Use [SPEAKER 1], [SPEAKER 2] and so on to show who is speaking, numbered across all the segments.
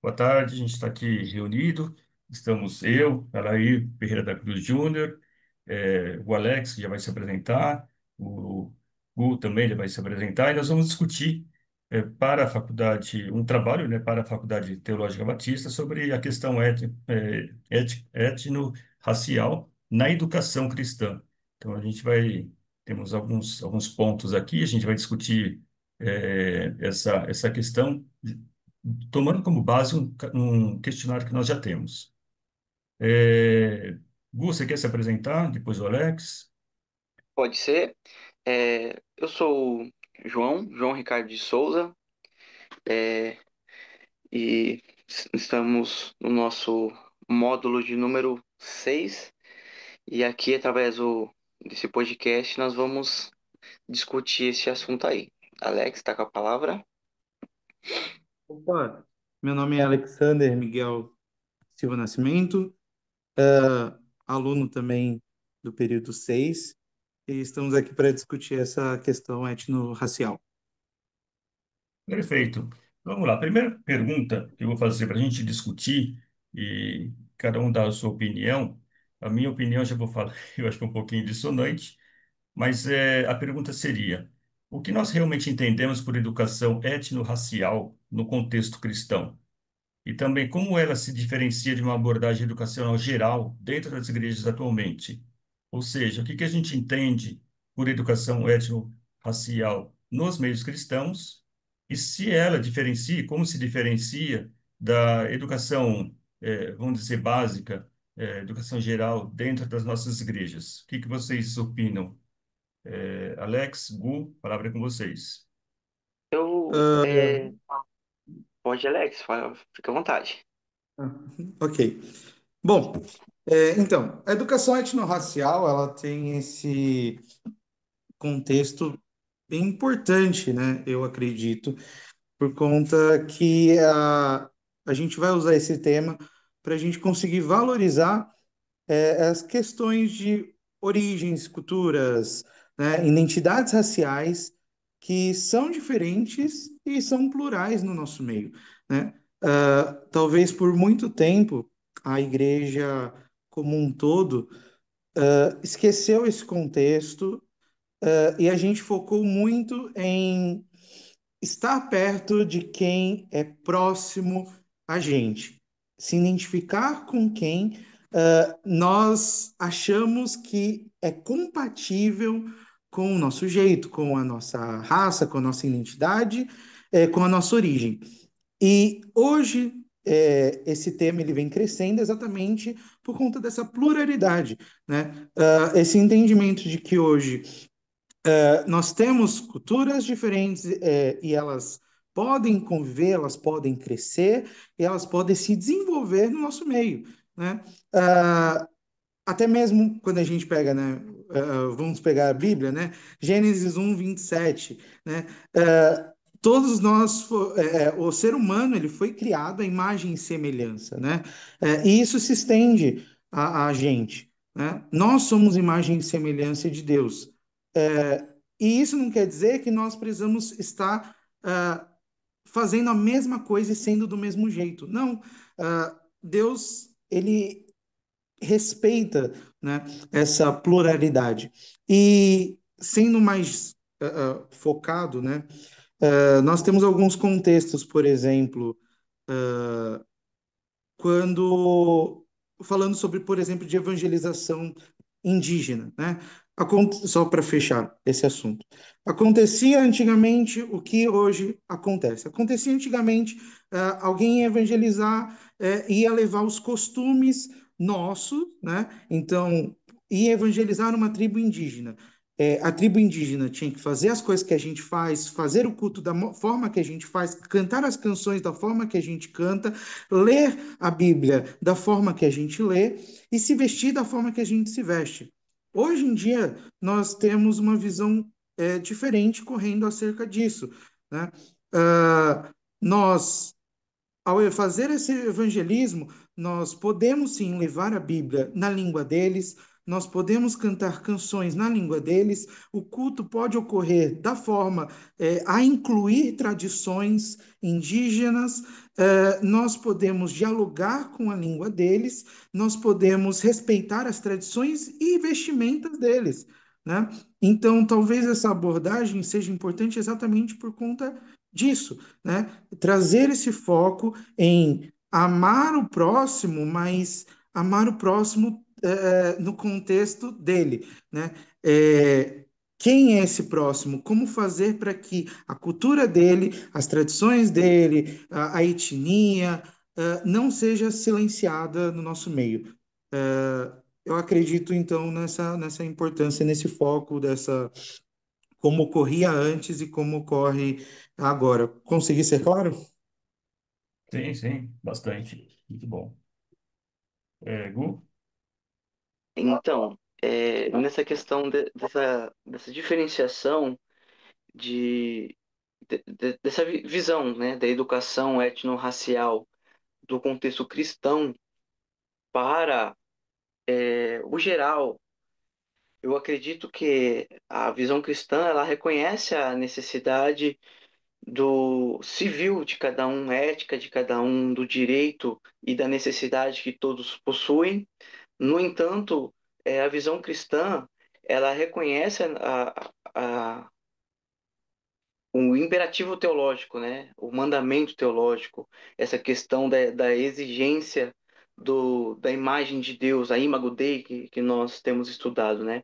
[SPEAKER 1] Boa tarde, a gente está aqui reunido. Estamos eu, Alair Ferreira da Cruz Júnior, o Alex, que já vai se apresentar, o Gu também já vai se apresentar, e nós vamos discutir para a faculdade, um trabalho, né, para a Faculdade Teológica Batista sobre a questão étnico-racial na educação cristã. Então, temos alguns pontos aqui, a gente vai discutir essa questão tomando como base um questionário que nós já temos. É, Gu, você quer se apresentar? Depois o Alex.
[SPEAKER 2] Pode ser. Eu sou o João Ricardo de Souza, é, e estamos no nosso módulo de número 6. E aqui, desse podcast, nós vamos discutir esse assunto aí. Alex, está com a palavra?
[SPEAKER 3] Opa, meu nome é Alexander Miguel Silva Nascimento, aluno também do período 6, e estamos aqui para discutir essa questão étnico-racial.
[SPEAKER 1] Perfeito. Vamos lá. A primeira pergunta que eu vou fazer para a gente discutir e cada um dar a sua opinião. A minha opinião, já vou falar, eu acho que é um pouquinho dissonante, mas a pergunta seria: o que nós realmente entendemos por educação étnico-racial no contexto cristão? E também como ela se diferencia de uma abordagem educacional geral dentro das igrejas atualmente. Ou seja, o que a gente entende por educação étnico-racial nos meios cristãos e se ela diferencia, como se diferencia da educação, vamos dizer, básica, educação geral dentro das nossas igrejas. O que vocês opinam? Alex, Gu, palavra é com vocês.
[SPEAKER 2] Eu,
[SPEAKER 3] Ah,
[SPEAKER 2] é, Pode, Alex, fica à vontade.
[SPEAKER 3] ok. Bom, então, a educação étnico-racial, ela tem esse contexto bem importante, né? Eu acredito, por conta que a gente vai usar esse tema para a gente conseguir valorizar as questões de origens, culturas, né, identidades raciais que são diferentes e são plurais no nosso meio, né? Talvez por muito tempo a igreja como um todo esqueceu esse contexto, e a gente focou muito em estar perto de quem é próximo a gente, se identificar com quem nós achamos que é compatível com o nosso jeito, com a nossa raça, com a nossa identidade, com a nossa origem. E hoje esse tema ele vem crescendo exatamente por conta dessa pluralidade, né? Esse entendimento de que hoje nós temos culturas diferentes, e elas podem conviver, elas podem crescer e elas podem se desenvolver no nosso meio, né? Ah, Até mesmo quando a gente pega, né? Vamos pegar a Bíblia, né? Gênesis 1:27, né? Todos nós, o ser humano, ele foi criado à imagem e semelhança, né? E isso se estende a gente, né? Nós somos imagem e semelhança de Deus. E isso não quer dizer que nós precisamos estar fazendo a mesma coisa e sendo do mesmo jeito. Não. Deus, ele respeita, né, essa pluralidade. E sendo mais focado, né, nós temos alguns contextos, por exemplo, quando falando sobre, por exemplo, de evangelização indígena, né? Só para fechar esse assunto. Acontecia antigamente o que hoje acontece. Acontecia antigamente, alguém ia evangelizar, ia levar os costumes nossos, né? Então, ia evangelizar uma tribo indígena. A tribo indígena tinha que fazer as coisas que a gente faz, fazer o culto da forma que a gente faz, cantar as canções da forma que a gente canta, ler a Bíblia da forma que a gente lê e se vestir da forma que a gente se veste. Hoje em dia, nós temos uma visão diferente correndo acerca disso, né? Nós, ao fazer esse evangelismo, nós podemos sim levar a Bíblia na língua deles, nós podemos cantar canções na língua deles, o culto pode ocorrer da forma a incluir tradições indígenas, nós podemos dialogar com a língua deles, nós podemos respeitar as tradições e vestimentas deles, né? Então, talvez essa abordagem seja importante exatamente por conta disso, né? Trazer esse foco em amar o próximo, mas amar o próximo no contexto dele, né? Quem é esse próximo? Como fazer para que a cultura dele, as tradições dele, a etnia, não seja silenciada no nosso meio? Eu acredito, então, nessa importância, nesse foco dessa, como ocorria antes e como ocorre agora. Consegui ser claro?
[SPEAKER 1] Sim, sim, bastante. Muito bom. Gu?
[SPEAKER 2] Então, nessa questão dessa diferenciação dessa visão, né, da educação étnico-racial do contexto cristão para o geral, eu acredito que a visão cristã ela reconhece a necessidade do civil de cada um, ética de cada um, do direito e da necessidade que todos possuem. No entanto, a visão cristã ela reconhece o imperativo teológico, né? O mandamento teológico, essa questão da exigência da imagem de Deus, a imago Dei que nós temos estudado, né?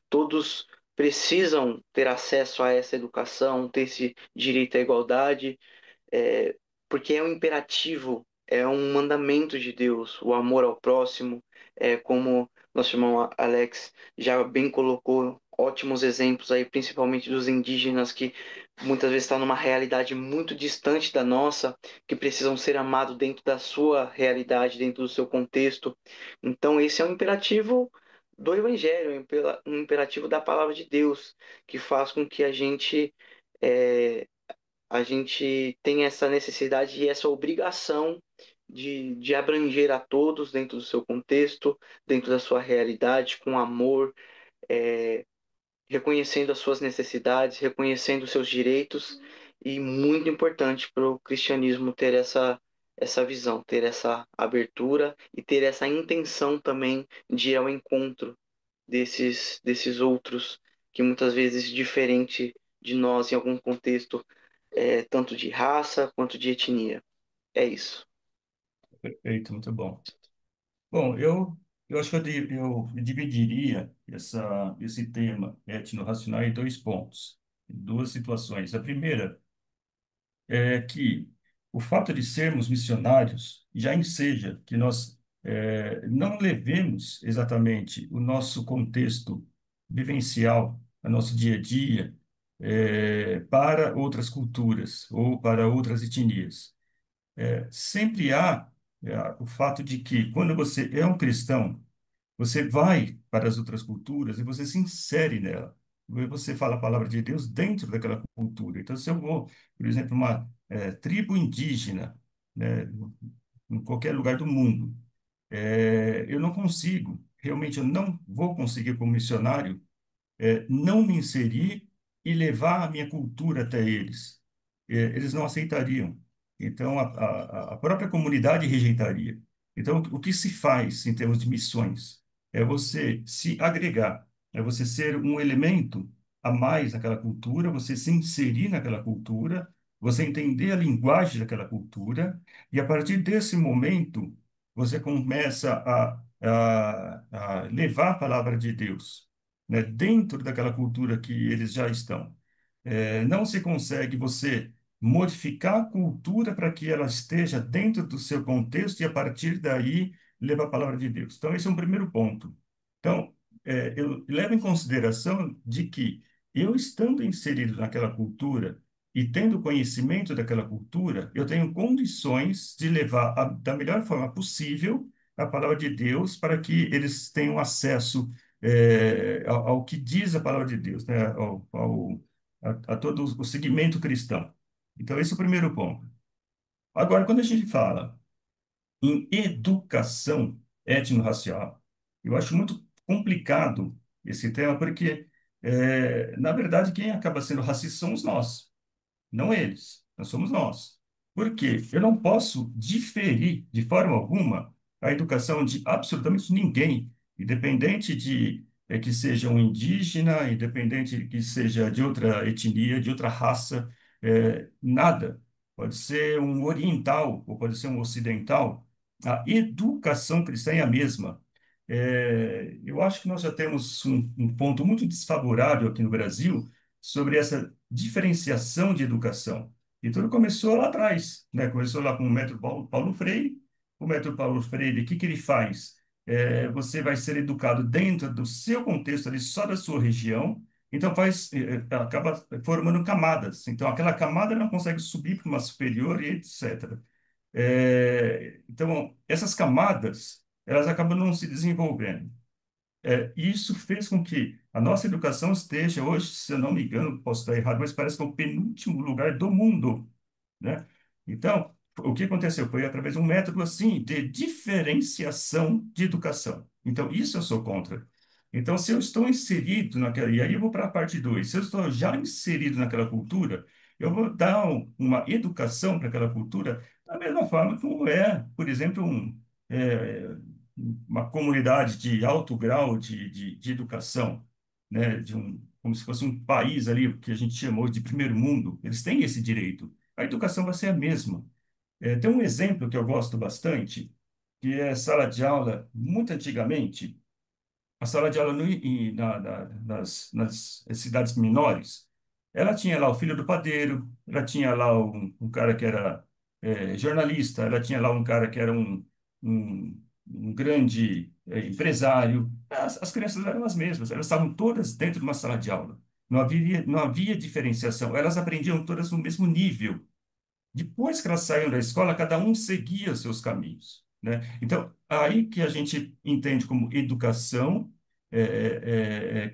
[SPEAKER 2] Todos precisam ter acesso a essa educação, ter esse direito à igualdade, é, porque é um imperativo, é um mandamento de Deus, o amor ao próximo, como nosso irmão Alex já bem colocou ótimos exemplos aí, principalmente dos indígenas que muitas vezes estão numa realidade muito distante da nossa, que precisam ser amados dentro da sua realidade, dentro do seu contexto. Então, esse é um imperativo do Evangelho, um imperativo da palavra de Deus, que faz com que é, a gente tem essa necessidade e essa obrigação de abranger a todos dentro do seu contexto, dentro da sua realidade, com amor, reconhecendo as suas necessidades, reconhecendo os seus direitos, e muito importante para o cristianismo ter essa visão, ter essa abertura e ter essa intenção também de ir ao encontro desses outros que muitas vezes diferente de nós em algum contexto, tanto de raça quanto de etnia. É isso.
[SPEAKER 1] Perfeito, muito bom. Bom, eu acho que eu dividiria esse tema étnico-racional em dois pontos, em duas situações. A primeira é que o fato de sermos missionários já enseja que nós não levemos exatamente o nosso contexto vivencial, o nosso dia a dia, para outras culturas ou para outras etnias. Sempre há o fato de que, quando você é um cristão, você vai para as outras culturas e você se insere nela. E você fala a palavra de Deus dentro daquela cultura. Então, se eu vou, por exemplo, uma tribo indígena, né, em qualquer lugar do mundo, eu não consigo, realmente eu não vou conseguir, como missionário, não me inserir e levar a minha cultura até eles. Eles não aceitariam. Então, a própria comunidade rejeitaria. Então, o que se faz em termos de missões é você se agregar, é você ser um elemento a mais naquela cultura, você se inserir naquela cultura, você entender a linguagem daquela cultura, e a partir desse momento, você começa a levar a palavra de Deus, né, dentro daquela cultura que eles já estão. Não se consegue você modificar a cultura para que ela esteja dentro do seu contexto e, a partir daí, levar a palavra de Deus. Então, esse é um primeiro ponto. Então, eu levo em consideração de que eu, estando inserido naquela cultura e tendo conhecimento daquela cultura, eu tenho condições de levar da melhor forma possível a palavra de Deus para que eles tenham acesso ao que diz a palavra de Deus, né? A todo o segmento cristão. Então, esse é o primeiro ponto. Agora, quando a gente fala em educação étnico-racial, eu acho muito complicado esse tema, porque, na verdade, quem acaba sendo racista somos nós, não eles, nós somos nós. Por quê? Eu não posso diferir de forma alguma a educação de absolutamente ninguém, independente de que seja um indígena, independente de que seja de outra etnia, de outra raça, nada. Pode ser um oriental ou pode ser um ocidental. A educação cristã é a mesma. Eu acho que nós já temos um ponto muito desfavorável aqui no Brasil sobre essa diferenciação de educação. E tudo começou lá atrás, né? Começou lá com o método Paulo Freire. O método Paulo Freire, o que que ele faz? Você vai ser educado dentro do seu contexto ali, só da sua região. Então acaba formando camadas. Então aquela camada não consegue subir para uma superior e etc. Então essas camadas, elas acabam não se desenvolvendo. Isso fez com que a nossa educação esteja hoje, se eu não me engano, posso estar errado, mas parece que é o penúltimo lugar do mundo, né? Então, o que aconteceu foi através de um método assim de diferenciação de educação. Então, isso eu sou contra. Então, se eu estou inserido naquela, e aí eu vou para a parte 2. Se eu estou já inserido naquela cultura, eu vou dar uma educação para aquela cultura da mesma forma como por exemplo, é, uma comunidade de alto grau de educação, né, como se fosse um país ali que a gente chamou de primeiro mundo. Eles têm esse direito. A educação vai ser a mesma. Tem um exemplo que eu gosto bastante, que é sala de aula, muito antigamente, a sala de aula nas cidades menores, ela tinha lá o filho do padeiro, ela tinha lá um cara que era jornalista, ela tinha lá um cara que era um grande empresário. As crianças eram as mesmas, elas estavam todas dentro de uma sala de aula. Não havia diferenciação, elas aprendiam todas no mesmo nível. Depois que elas saíram da escola, cada um seguia seus caminhos, né? Então, aí que a gente entende como educação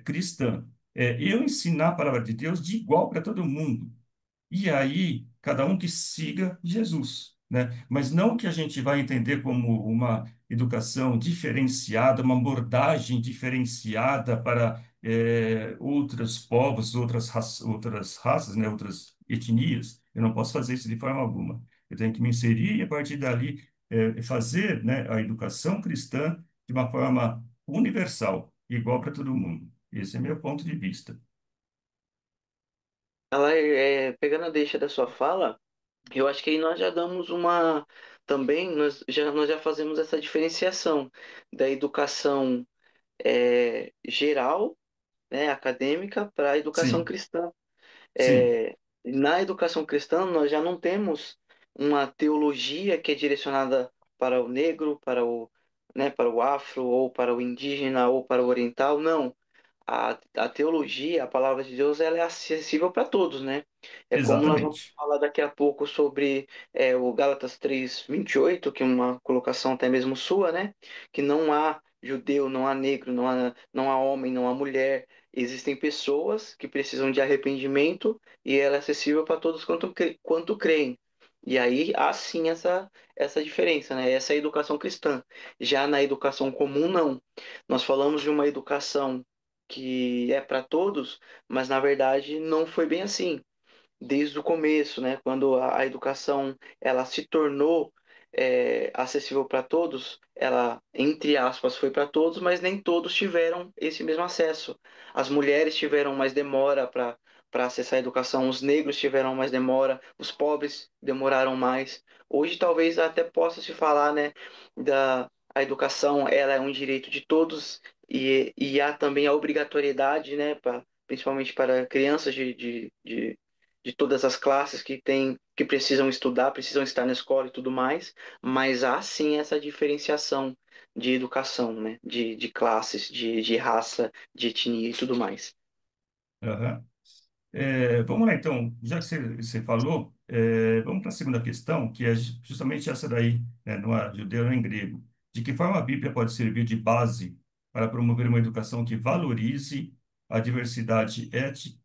[SPEAKER 1] cristã. Eu ensinar a palavra de Deus de igual para todo mundo. E aí, cada um que siga Jesus, né? Mas não que a gente vai entender como uma educação diferenciada, uma abordagem diferenciada para outros povos, outras raças, né? Outras etnias. Eu não posso fazer isso de forma alguma. Eu tenho que me inserir e, a partir dali, fazer, né, a educação cristã de uma forma universal, igual para todo mundo. Esse é meu ponto de vista.
[SPEAKER 2] Ela pegando a deixa da sua fala, eu acho que aí nós já damos uma também nós já fazemos essa diferenciação da educação geral, né, acadêmica, para a educação
[SPEAKER 1] Sim,
[SPEAKER 2] cristã.
[SPEAKER 1] sim,
[SPEAKER 2] Na educação cristã, nós já não temos uma teologia que é direcionada para o negro, para o afro, ou para o indígena, ou para o oriental. Não. A teologia, a palavra de Deus, ela é acessível para todos, né? É como nós vamos
[SPEAKER 1] exatamente.
[SPEAKER 2] falar daqui a pouco sobre o Gálatas 3:28, que é uma colocação até mesmo sua, né? Que não há judeu, não há negro, não há homem, não há mulher. Existem pessoas que precisam de arrependimento e ela é acessível para todos quanto creem. E aí há sim essa diferença, né? Essa é a educação cristã. Já na educação comum, não. Nós falamos de uma educação que é para todos, mas na verdade não foi bem assim desde o começo, né? Quando a educação ela se tornou acessível para todos, ela, entre aspas, foi para todos, mas nem todos tiveram esse mesmo acesso. As mulheres tiveram mais demora para acessar a educação, os negros tiveram mais demora, os pobres demoraram mais. Hoje talvez até possa se falar, né, da a educação, ela é um direito de todos e há também a obrigatoriedade, né, principalmente para crianças de todas as classes que precisam estudar, precisam estar na escola e tudo mais, mas há sim essa diferenciação de educação, né? De classes, de raça, de etnia e tudo mais.
[SPEAKER 1] Aham. Vamos lá, então, já que você falou, vamos para a segunda questão, que é justamente essa daí, né, não é judeu nem grego. De que forma a Bíblia pode servir de base para promover uma educação que valorize a diversidade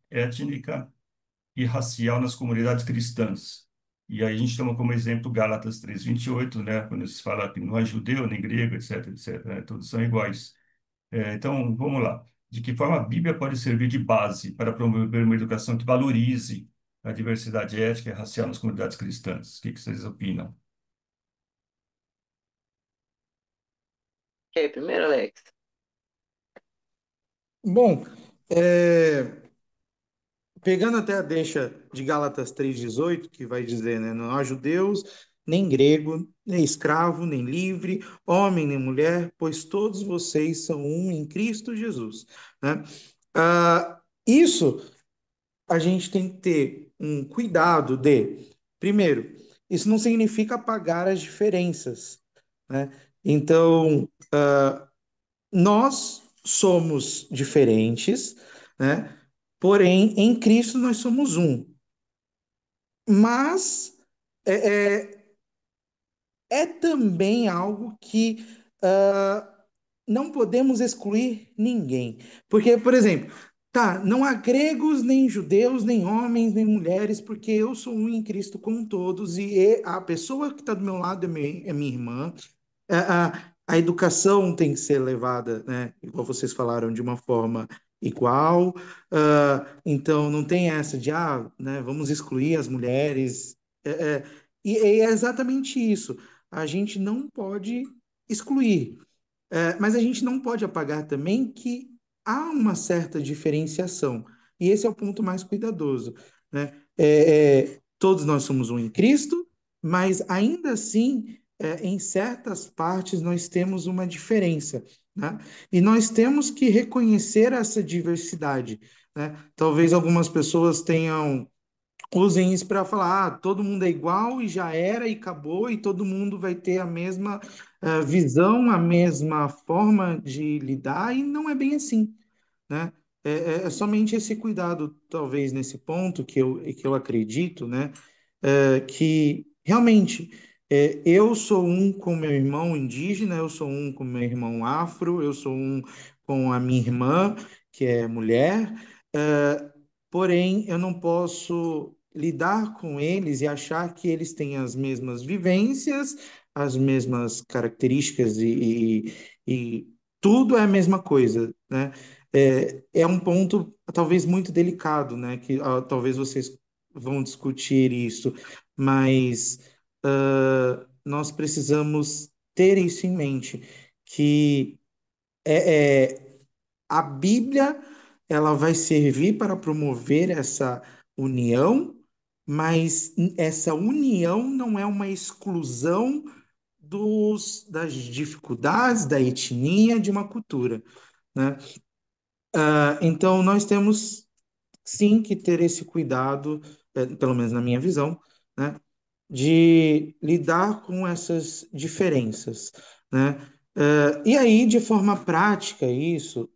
[SPEAKER 1] étnica e racial nas comunidades cristãs? E aí a gente toma como exemplo Gálatas 3:28, né, quando se fala que não é judeu nem grego, etc, etc, né, todos são iguais. Então, vamos lá. De que forma a Bíblia pode servir de base para promover uma educação que valorize a diversidade étnica e racial nas comunidades cristãs? O que que vocês opinam?
[SPEAKER 2] Quer ir primeiro, Alex?
[SPEAKER 3] Bom, pegando até a deixa de Gálatas 3,18, que vai dizer, né, não há judeus, nem grego, nem escravo, nem livre, homem, nem mulher, pois todos vocês são um em Cristo Jesus, né? Isso a gente tem que ter um cuidado de, primeiro, isso não significa apagar as diferenças, né? Então, nós somos diferentes, né? Porém, em Cristo nós somos um. Mas é também algo que não podemos excluir ninguém. Porque, por exemplo, tá, não há gregos, nem judeus, nem homens, nem mulheres, porque eu sou um em Cristo com todos, e a pessoa que está do meu lado é minha irmã. A educação tem que ser levada, né, igual vocês falaram, de uma forma igual. Então, não tem essa de, né, vamos excluir as mulheres. E é exatamente isso. A gente não pode excluir. Mas a gente não pode apagar também que há uma certa diferenciação. E esse é o ponto mais cuidadoso, né? Todos nós somos um em Cristo, mas ainda assim, em certas partes, nós temos uma diferença, né? E nós temos que reconhecer essa diversidade, né? Talvez algumas pessoas tenham usem isso para falar, todo mundo é igual e já era e acabou e todo mundo vai ter a mesma visão, a mesma forma de lidar e não é bem assim, né? É somente esse cuidado, talvez nesse ponto que eu acredito, né? Que realmente eu sou um com meu irmão indígena, eu sou um com meu irmão afro, eu sou um com a minha irmã, que é mulher, porém eu não posso lidar com eles e achar que eles têm as mesmas vivências, as mesmas características e tudo é a mesma coisa, né? É um ponto talvez muito delicado, né? Que talvez vocês vão discutir isso, mas nós precisamos ter isso em mente, que a Bíblia ela vai servir para promover essa união, mas essa união não é uma exclusão das dificuldades da etnia de uma cultura, né? Então nós temos sim que ter esse cuidado, pelo menos na minha visão, né, de lidar com essas diferenças, né? E aí, de forma prática, isso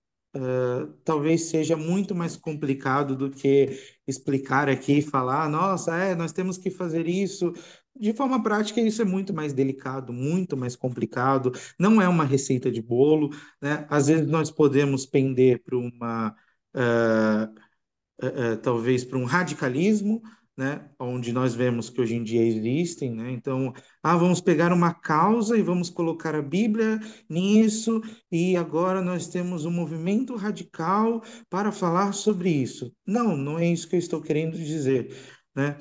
[SPEAKER 3] talvez seja muito mais complicado do que explicar aqui e falar, nossa, nós temos que fazer isso. De forma prática, isso é muito mais delicado, muito mais complicado. Não é uma receita de bolo, né? Às vezes nós podemos pender para uma eh, talvez para um radicalismo, né, onde nós vemos que hoje em dia existem, né? Então, vamos pegar uma causa e vamos colocar a Bíblia nisso, e agora nós temos um movimento radical para falar sobre isso. Não, não é isso que eu estou querendo dizer, né?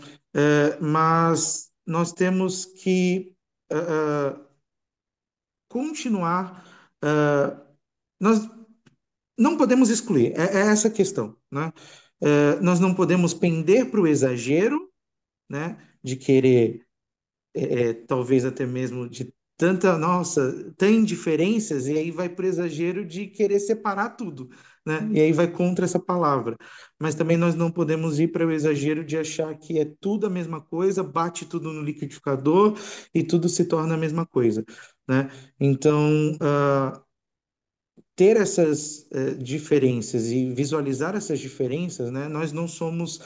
[SPEAKER 3] Mas nós temos que continuar. Nós não podemos excluir, é essa a questão, né? Nós não podemos pender para o exagero, né? De querer, talvez até mesmo de tanta, nossa, tem diferenças, e aí vai para o exagero de querer separar tudo, né? E aí vai contra essa palavra. Mas também nós não podemos ir para o exagero de achar que é tudo a mesma coisa, bate tudo no liquidificador e tudo se torna a mesma coisa, né? Então, ter essas diferenças e visualizar essas diferenças, né? Nós não somos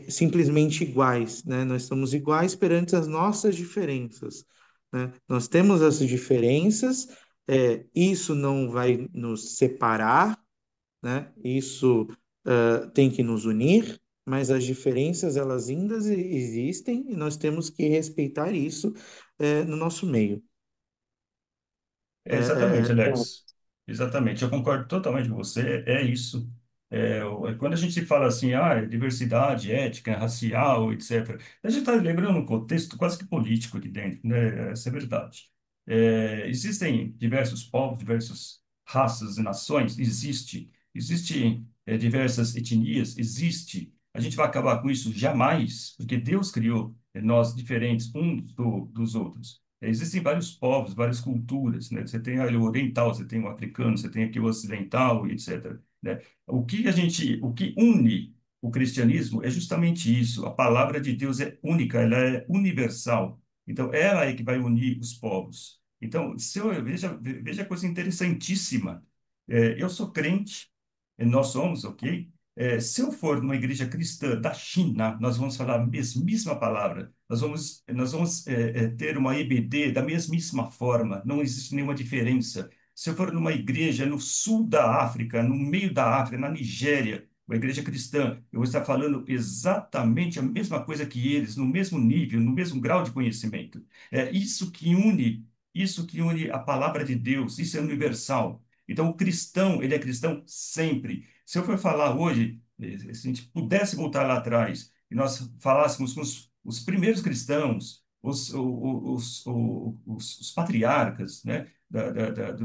[SPEAKER 3] simplesmente iguais, né? Nós somos iguais perante as nossas diferenças, né? Nós temos essas diferenças, isso não vai nos separar, né? Isso tem que nos unir, mas as diferenças elas ainda existem e nós temos que respeitar isso no nosso meio.
[SPEAKER 1] Exatamente, Alex. Exatamente, eu concordo totalmente com você, é isso. Quando a gente fala assim, diversidade étnica, racial, etc., a gente está lembrando um contexto quase que político aqui dentro, né? Essa é a verdade. Existem diversos povos, diversas raças e nações, existem diversas etnias, existe. A gente vai acabar com isso jamais, porque Deus criou nós diferentes uns dos outros. Existem vários povos, várias culturas, né? Você tem ali o oriental, você tem o africano, você tem aqui o ocidental, e etc., né? O que une o cristianismo é justamente isso. A palavra de Deus é única, ela é universal. Então, ela é que vai unir os povos. Então, se eu, veja coisa interessantíssima. Eu sou crente, nós somos, ok? Se eu for numa igreja cristã da China, nós vamos falar a mesmíssima palavra. Nós vamos ter uma EBD da mesmíssima forma. Não existe nenhuma diferença. Se eu for numa igreja no sul da África, no meio da África, na Nigéria, uma igreja cristã, eu vou estar falando exatamente a mesma coisa que eles, no mesmo nível, no mesmo grau de conhecimento. É isso que une a palavra de Deus, isso é universal. Então, o cristão, ele é cristão sempre. Se eu for falar hoje, se a gente pudesse voltar lá atrás e nós falássemos com os primeiros cristãos, os patriarcas, né,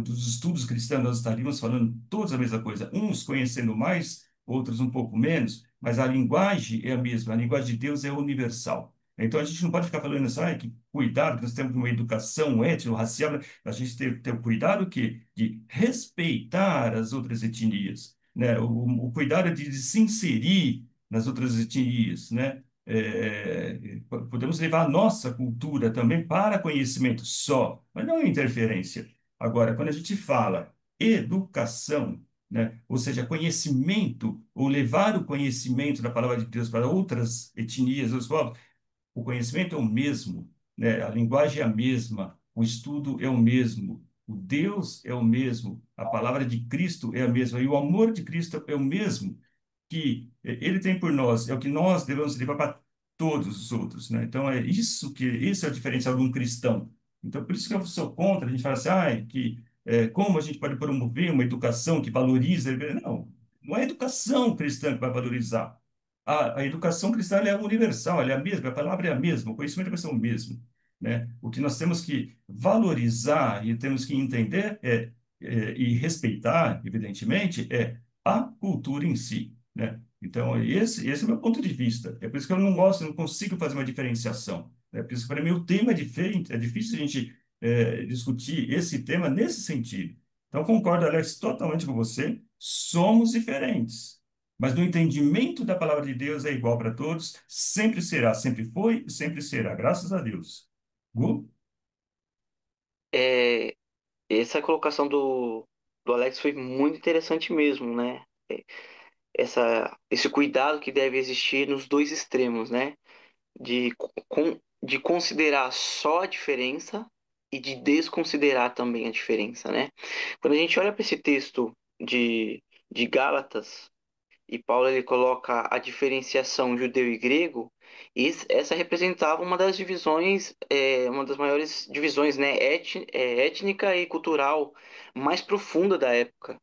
[SPEAKER 1] dos estudos cristãos, nós estaríamos falando todos a mesma coisa, uns conhecendo mais, outros um pouco menos, mas a linguagem é a mesma, a linguagem de Deus é universal. Então, a gente não pode ficar falando assim, que cuidado, que nós temos uma educação étnico-racial, né? A gente tem que ter o cuidado de respeitar as outras etnias, né? O cuidado de se inserir nas outras etnias, né? Podemos levar a nossa cultura também para conhecimento só, mas não interferência. Agora, quando a gente fala educação, né? Ou seja, conhecimento, ou levar o conhecimento da palavra de Deus para outras etnias, outros povos, o conhecimento é o mesmo, né? A linguagem é a mesma, o estudo é o mesmo, o Deus é o mesmo, a palavra de Cristo é a mesma, e o amor de Cristo é o mesmo que ele tem por nós, é o que nós devemos levar para todos os outros, né? Então é isso que esse é o diferencial de um cristão. Então por isso que eu sou contra, a gente fala assim, como a gente pode promover uma educação que valoriza, não, não é a educação cristã que vai valorizar. A educação cristã ela é universal, ela é a mesma, a palavra é a mesma, o conhecimento vai ser o mesmo, né? O que nós temos que valorizar e temos que entender e respeitar, evidentemente, é a cultura em si, né? Então, esse é o meu ponto de vista. É por isso que eu não gosto, não consigo fazer uma diferenciação. É por isso que, para mim, o tema é diferente. É difícil a gente discutir esse tema nesse sentido. Então, concordo, Alex, totalmente com você. Somos diferentes. Mas no entendimento da palavra de Deus é igual para todos. Sempre será, sempre foi e sempre será. Graças a Deus. Gu?
[SPEAKER 2] É, essa colocação do Alex foi muito interessante mesmo, né? Esse cuidado que deve existir nos dois extremos, né? De considerar só a diferença e de desconsiderar também a diferença, né? Quando a gente olha para esse texto de Gálatas, e Paulo ele coloca a diferenciação judeu e grego, essa representava uma das divisões, uma das maiores divisões, né, étnica e cultural mais profunda da época.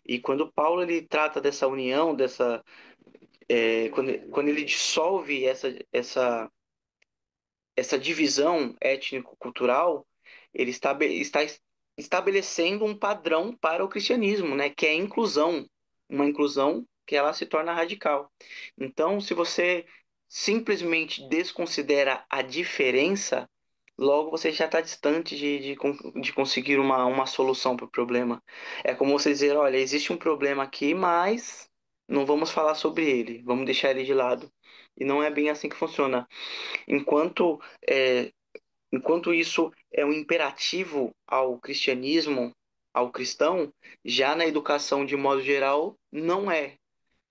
[SPEAKER 2] E quando Paulo ele trata dessa união, quando ele dissolve essa divisão étnico-cultural, ele está estabelecendo um padrão para o cristianismo, né? Que é a inclusão, uma inclusão que ela se torna radical. Então, se você simplesmente desconsidera a diferença, logo você já está distante de conseguir uma solução para o problema. É como você dizer, olha, existe um problema aqui, mas não vamos falar sobre ele, vamos deixar ele de lado. E não é bem assim que funciona. Enquanto, é, enquanto isso é um imperativo ao cristianismo, ao cristão, já na educação de modo geral, não é,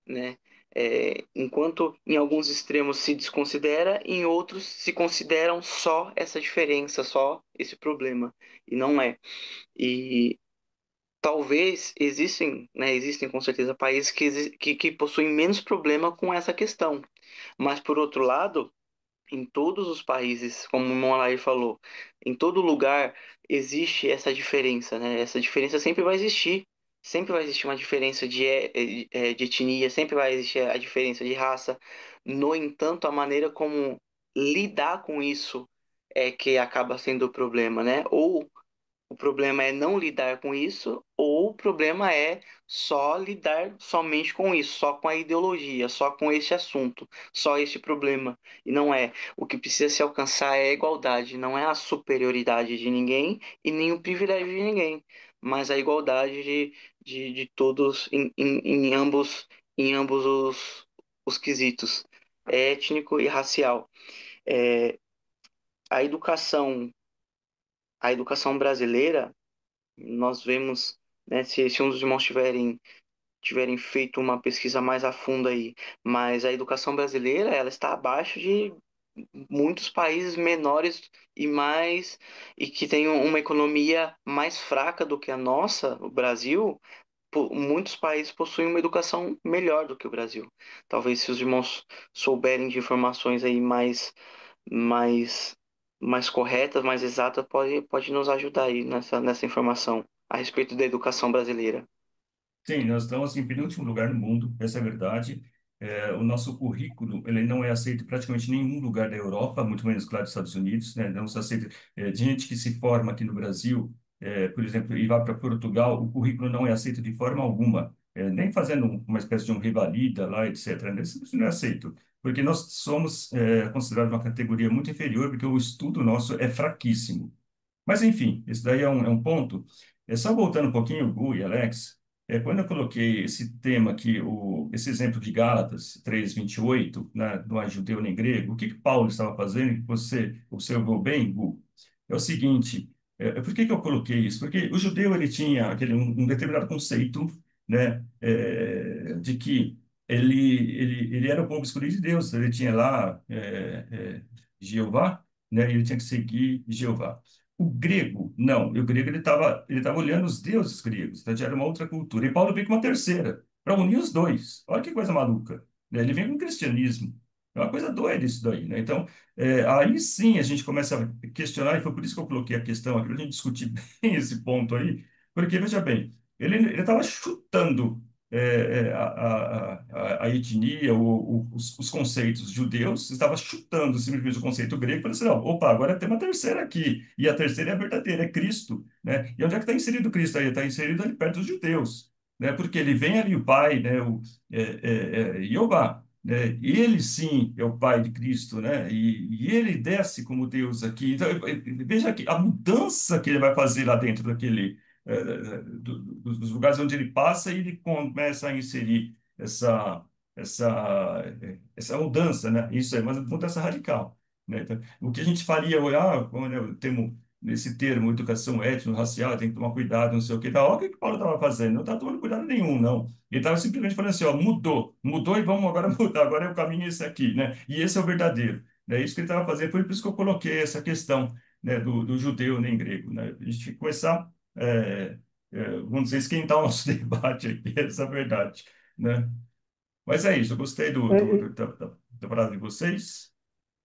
[SPEAKER 2] né? Enquanto em alguns extremos se desconsidera, em outros se consideram só essa diferença, só esse problema, e não é. E talvez existem com certeza países que possuem menos problema com essa questão, mas por outro lado em todos os países, como o Monlai falou, em todo lugar existe essa diferença, né? Essa diferença sempre vai existir. Sempre vai existir uma diferença de etnia, sempre vai existir a diferença de raça. No entanto, a maneira como lidar com isso é que acaba sendo o problema, né? Ou o problema é não lidar com isso, ou o problema é só lidar somente com isso, só com a ideologia, só com este assunto, só este problema. E não é. O que precisa se alcançar é a igualdade, não é a superioridade de ninguém e nem o privilégio de ninguém, mas a igualdade de todos em ambos os quesitos, étnico e racial. É, a educação, a educação brasileira nós vemos, né, se um dos irmãos tiverem feito uma pesquisa mais a fundo aí, mas a educação brasileira, ela está abaixo de muitos países menores e que têm uma economia mais fraca do que a nossa, o Brasil. Muitos países possuem uma educação melhor do que o Brasil. Talvez se os irmãos souberem de informações aí mais, mais corretas, mais exatas, pode nos ajudar aí nessa informação a respeito da educação brasileira.
[SPEAKER 1] Sim, nós estamos em penúltimo lugar no mundo, essa é a verdade. O nosso currículo, ele não é aceito em praticamente nenhum lugar da Europa, muito menos, claro, dos Estados Unidos, né? Não se aceita. De gente que se forma aqui no Brasil, por exemplo, e vai para Portugal, o currículo não é aceito de forma alguma, nem fazendo uma espécie de um revalida lá, etc. Né? Isso não é aceito, porque nós somos considerados uma categoria muito inferior, porque o estudo nosso é fraquíssimo. Mas, enfim, isso daí é um ponto. Só voltando um pouquinho, Gu e Alex, quando eu coloquei esse tema aqui, esse exemplo de Gálatas 3:28, né, não é judeu nem grego, o que Paulo estava fazendo que você observou bem, Gu? É o seguinte, por que eu coloquei isso? Porque o judeu ele tinha um determinado conceito, né, de que ele era o povo escolhido de Deus, ele tinha lá Jeová, né, e ele tinha que seguir Jeová. O grego, não. O grego ele tava olhando os deuses gregos, então já era uma outra cultura. E Paulo vem com uma terceira, para unir os dois. Olha que coisa maluca, né? Ele vem com o cristianismo. É uma coisa doida isso daí, né? Então, aí sim a gente começa a questionar, e foi por isso que eu coloquei a questão aqui, para a gente discutir bem esse ponto aí, porque, veja bem, ele estava chutando a etnia, os conceitos judeus, estava chutando simplesmente o conceito grego, e falou assim, não, opa, agora tem uma terceira aqui, e a terceira é a verdadeira, é Cristo, né? E onde é que está inserido Cristo aí? Está inserido ali perto dos judeus, né? Porque ele vem ali, o Pai, né? Jeová, né? Ele sim é o Pai de Cristo, né? E ele desce como Deus aqui. Então, veja que a mudança que ele vai fazer lá dentro dos lugares onde ele passa e ele começa a inserir essa mudança, né? Isso é uma mudança radical, né? Então, o que a gente faria, como, né, nesse termo, educação étnico-racial, tem que tomar cuidado, não sei o que, olha o que Paulo estava fazendo, não estava tomando cuidado nenhum, não. Ele estava simplesmente falando assim, ó, mudou e vamos agora mudar, agora é o caminho esse aqui, né? E esse é o verdadeiro. É isso que ele estava fazendo, foi por isso que eu coloquei essa questão, né, do judeu nem grego, né? A gente tem que começar vamos dizer, esquentar o nosso debate aqui, essa é a verdade, né? Mas é isso, eu gostei da frase de vocês.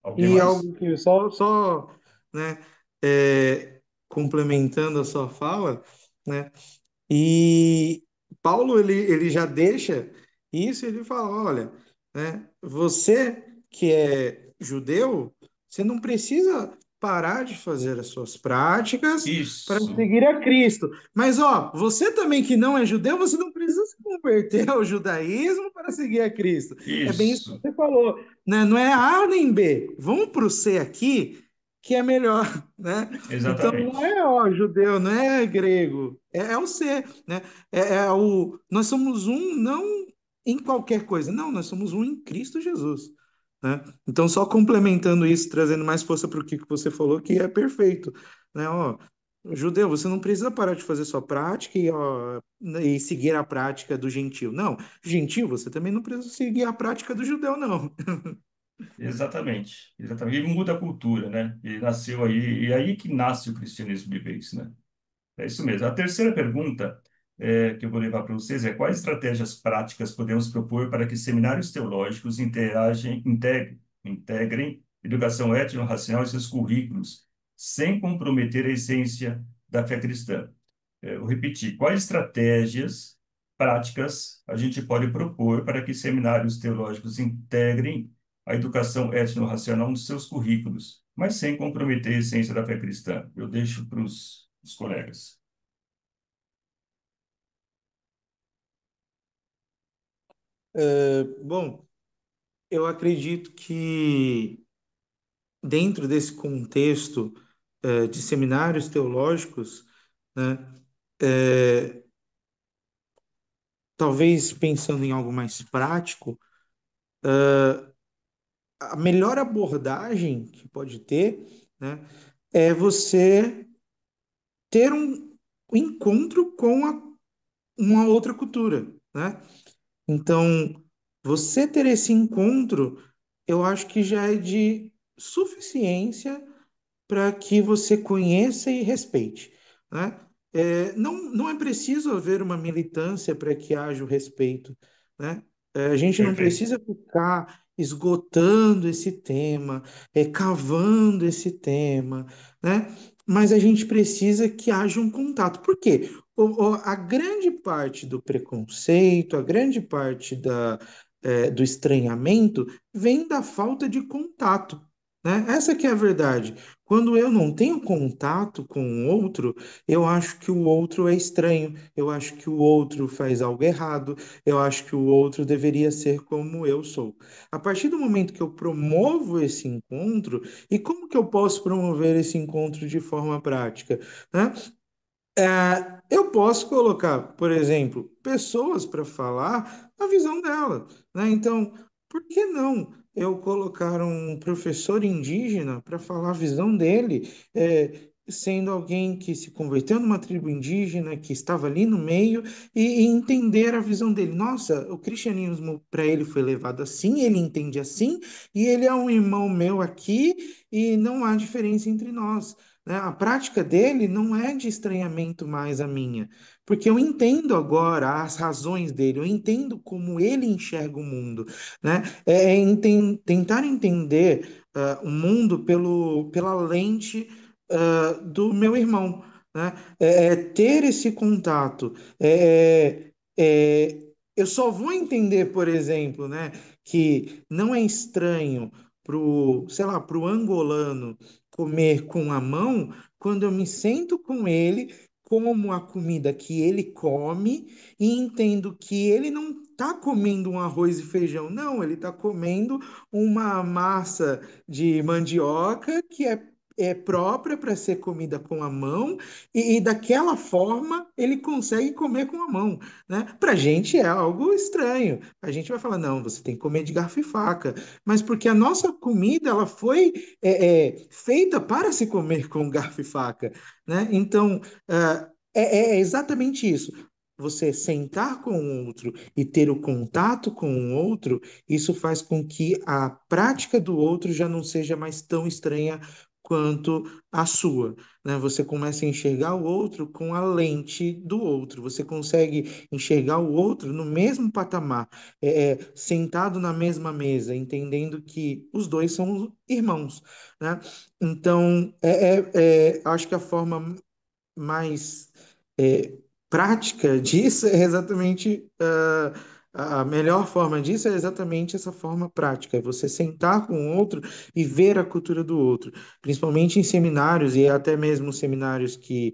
[SPEAKER 1] Alguém
[SPEAKER 3] E
[SPEAKER 1] mais?
[SPEAKER 3] algo que né, complementando a sua fala, né, e Paulo ele já deixa isso, ele fala, olha, né, você que é judeu, você não precisa parar de fazer as suas práticas para
[SPEAKER 1] Isso,
[SPEAKER 3] seguir a Cristo. Mas ó, você também que não é judeu, você não precisa se converter ao judaísmo para seguir a Cristo. É bem isso que
[SPEAKER 1] isso,
[SPEAKER 3] você falou, né? Não é A nem B. Vamos para o C aqui, que é melhor, né? Então não
[SPEAKER 1] exatamente,
[SPEAKER 3] é ó, judeu, não é grego, é o C, né? Nós somos um não em qualquer coisa, não, nós somos um em Cristo Jesus, né? Então só complementando isso, trazendo mais força para o que você falou, que é perfeito, né? Ó, judeu, você não precisa parar de fazer sua prática e seguir a prática do gentil. Não, gentil, você também não precisa seguir a prática do judeu, não.
[SPEAKER 1] exatamente. E muda a cultura, né? E nasceu aí, e aí que nasce o cristianismo de vez, né? É isso mesmo. A terceira pergunta que eu vou levar para vocês é quais estratégias práticas podemos propor para que seminários teológicos integrem educação étnico-racial e seus currículos, sem comprometer a essência da fé cristã. Eu vou repetir, quais estratégias práticas a gente pode propor para que seminários teológicos integrem a educação étnico-racial nos seus currículos, mas sem comprometer a essência da fé cristã? Eu deixo para os colegas.
[SPEAKER 3] Bom, eu acredito que dentro desse contexto, de seminários teológicos, né, é, talvez pensando em algo mais prático, a melhor abordagem que pode ter, né, é você ter um encontro com uma outra cultura, né? Então, você ter esse encontro, eu acho que já é de suficiência para que você conheça e respeite, né? Não é preciso haver uma militância para que haja o respeito, né? A gente não
[SPEAKER 1] Perfeito.
[SPEAKER 3] precisa ficar esgotando esse tema, cavando esse tema, né? Mas a gente precisa que haja um contato. Por quê? A grande parte do preconceito, a grande parte do estranhamento vem da falta de contato, né? Essa que é a verdade. Quando eu não tenho contato com o outro, eu acho que o outro é estranho, eu acho que o outro faz algo errado, eu acho que o outro deveria ser como eu sou. A partir do momento que eu promovo esse encontro, e como que eu posso promover esse encontro de forma prática, né? Eu posso colocar, por exemplo, pessoas para falar a visão dela, né? Então, por que não eu colocar um professor indígena para falar a visão dele, sendo alguém que se converteu numa tribo indígena, que estava ali no meio, e entender a visão dele? Nossa, o cristianismo para ele foi levado assim, ele entende assim, e ele é um irmão meu aqui, e não há diferença entre nós, né? A prática dele não é de estranhamento mais a minha, porque eu entendo agora as razões dele, eu entendo como ele enxerga o mundo, né? Tentar entender o mundo pela lente do meu irmão, né? Ter esse contato. Eu só vou entender, por exemplo, né, que não é estranho sei lá, pro angolano comer com a mão quando eu me sento com ele, como a comida que ele come e entendo que ele não está comendo um arroz e feijão, não, ele está comendo uma massa de mandioca que é própria para ser comida com a mão e daquela forma ele consegue comer com a mão, né? Para a gente é algo estranho. A gente vai falar, não, você tem que comer de garfo e faca, mas porque a nossa comida ela foi feita para se comer com garfo e faca, né? Então, é exatamente isso. Você sentar com o outro e ter o contato com o outro, isso faz com que a prática do outro já não seja mais tão estranha quanto a sua, né? Você começa a enxergar o outro com a lente do outro. Você consegue enxergar o outro no mesmo patamar, sentado na mesma mesa, entendendo que os dois são irmãos, né? Então, acho que a forma mais é, prática disso é exatamente a melhor forma disso é exatamente essa forma prática, é você sentar com o outro e ver a cultura do outro, principalmente em seminários e até mesmo seminários que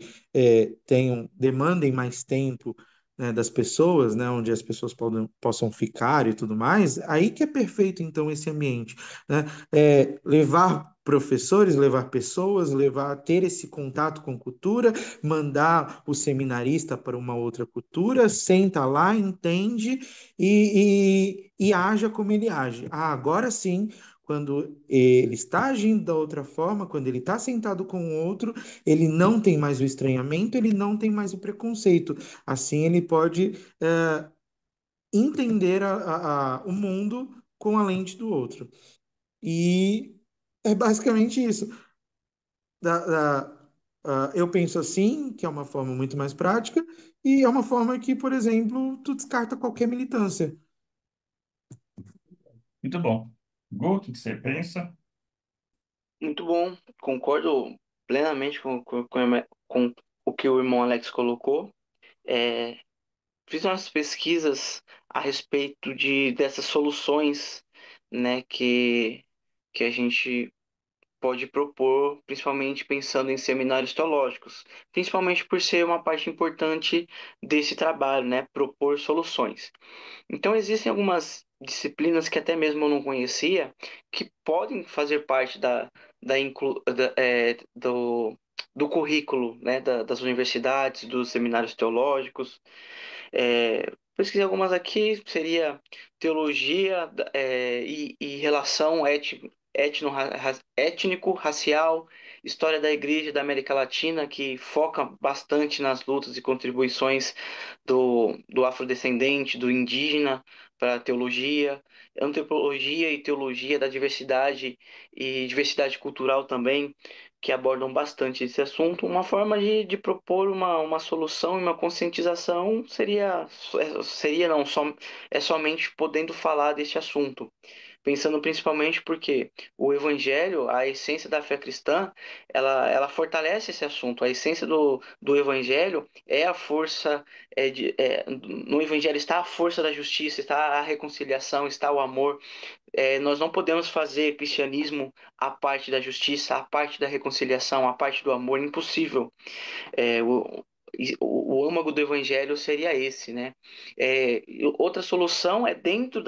[SPEAKER 3] demandem mais tempo, né, das pessoas, né, onde as pessoas possam ficar e tudo mais, aí que é perfeito então esse ambiente, né? Levar professores, levar pessoas, ter esse contato com cultura, mandar o seminarista para uma outra cultura, senta lá, entende e haja como ele age. Ah, agora sim, quando ele está agindo da outra forma, quando ele está sentado com o outro, ele não tem mais o estranhamento, ele não tem mais o preconceito. Assim, ele pode entender o mundo com a lente do outro. E é basicamente isso. Eu penso assim, que é uma forma muito mais prática, e é uma forma que, por exemplo, tu descarta qualquer militância.
[SPEAKER 1] Muito bom. Gu, o que você pensa?
[SPEAKER 2] Muito bom, concordo plenamente com o que o irmão Alex colocou. É, fiz umas pesquisas a respeito dessas soluções, né, que a gente pode propor, principalmente pensando em seminários teológicos, principalmente por ser uma parte importante desse trabalho, né, propor soluções. Então, existem algumas disciplinas que até mesmo eu não conhecia, que podem fazer parte do currículo, né, das universidades, dos seminários teológicos. Pesquisei algumas aqui, seria teologia e relação étnico-racial, história da Igreja da América Latina, que foca bastante nas lutas e contribuições do afrodescendente, do indígena para a teologia, antropologia e teologia da diversidade e diversidade cultural também, que abordam bastante esse assunto. Uma forma de propor uma solução e uma conscientização seria não, é somente podendo falar desse assunto. Pensando principalmente porque o evangelho, a essência da fé cristã, ela fortalece esse assunto. A essência do evangelho é a força, no evangelho está a força da justiça, está a reconciliação, está o amor. Nós não podemos fazer cristianismo a parte da justiça, a parte da reconciliação, a parte do amor, impossível. É, o âmago do evangelho seria esse, né? Outra solução é dentro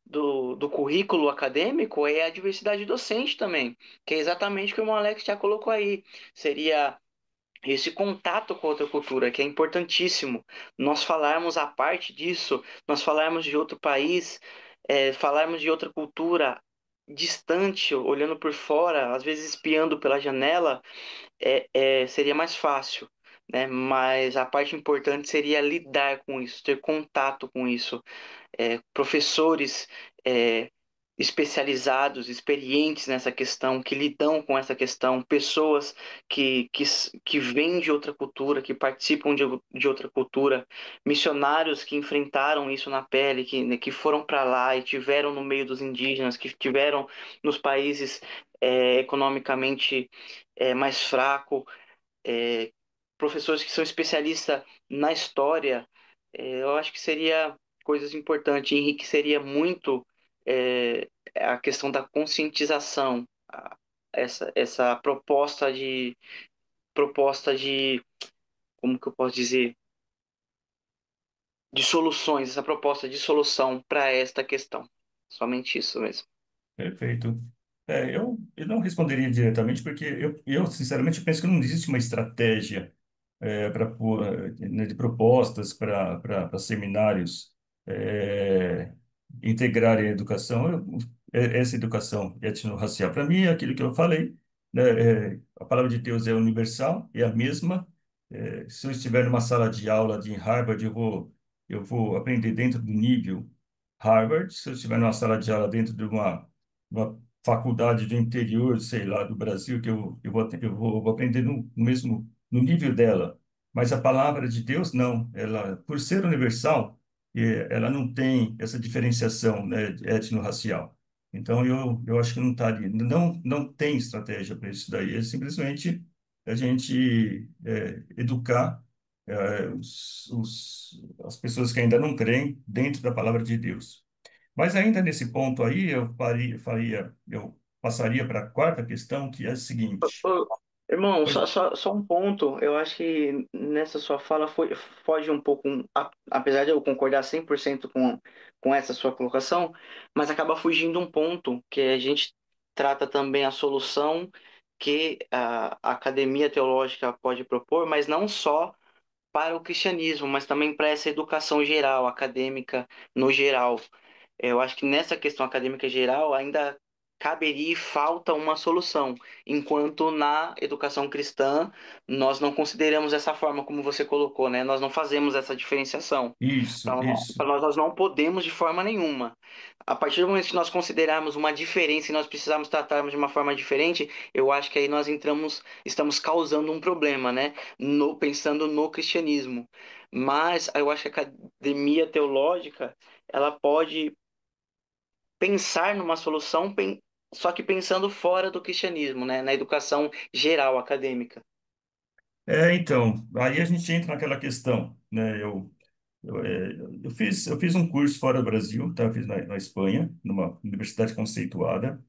[SPEAKER 2] do currículo acadêmico é a diversidade docente também, que é exatamente o que o Alex já colocou aí. Seria esse contato com outra cultura, que é importantíssimo. Nós falarmos a parte disso, nós falarmos de outro país, falarmos de outra cultura distante, olhando por fora, às vezes espiando pela janela, seria mais fácil, né? Mas a parte importante seria lidar com isso, ter contato com isso. Professores é, especializados, experientes nessa questão, que lidam com essa questão, pessoas que vêm de outra cultura, que participam de outra cultura, missionários que enfrentaram isso na pele, que foram para lá e tiveram no meio dos indígenas, que tiveram nos países economicamente mais fracos, é, professores que são especialistas na história. Eu acho que seria coisas importantes, enriqueceria muito a questão da conscientização, essa proposta de, como que eu posso dizer, de soluções, essa proposta de solução para esta questão. Somente isso mesmo.
[SPEAKER 1] Perfeito. Eu não responderia diretamente, porque eu sinceramente penso que não existe uma estratégia de propostas para seminários integrarem a educação, essa educação étnico-racial. Para mim, é aquilo que eu falei, né, a palavra de Deus é universal, é a mesma. Se eu estiver numa sala de aula de Harvard, eu vou aprender dentro do nível Harvard. Se eu estiver numa sala de aula dentro de uma faculdade do interior, sei lá, do Brasil, que vou aprender no mesmo no nível dela. Mas a palavra de Deus, não. Ela, por ser universal, ela não tem essa diferenciação, né, étnico-racial. Então, eu acho que não tá ali. Não tem estratégia para isso daí. É simplesmente a gente educar as pessoas que ainda não creem dentro da palavra de Deus. Mas ainda nesse ponto aí, eu passaria para a quarta questão, que é a seguinte.
[SPEAKER 2] Ô, irmão,
[SPEAKER 1] Pois,
[SPEAKER 2] só um ponto. Eu acho que nessa sua fala foge um pouco, apesar de eu concordar 100% com essa sua colocação, mas acaba fugindo um ponto que a gente trata também a solução que a academia teológica pode propor, mas não só para o cristianismo, mas também para essa educação geral, acadêmica no geral. Eu acho que nessa questão acadêmica geral ainda caberia e falta uma solução, enquanto na educação cristã nós não consideramos dessa forma como você colocou, né? Nós não fazemos essa diferenciação.
[SPEAKER 1] isso,
[SPEAKER 2] Para
[SPEAKER 1] isso.
[SPEAKER 2] nós não podemos de forma nenhuma. A partir do momento que nós considerarmos uma diferença e nós precisarmos tratarmos de uma forma diferente, eu acho que aí nós estamos causando um problema, né? Pensando no cristianismo. Mas eu acho que a academia teológica ela pode pensar numa solução só que pensando fora do cristianismo, né? Na educação geral, acadêmica.
[SPEAKER 1] Então, aí a gente entra naquela questão, né? Eu fiz um curso fora do Brasil, tá? Eu fiz na Espanha, numa universidade conceituada.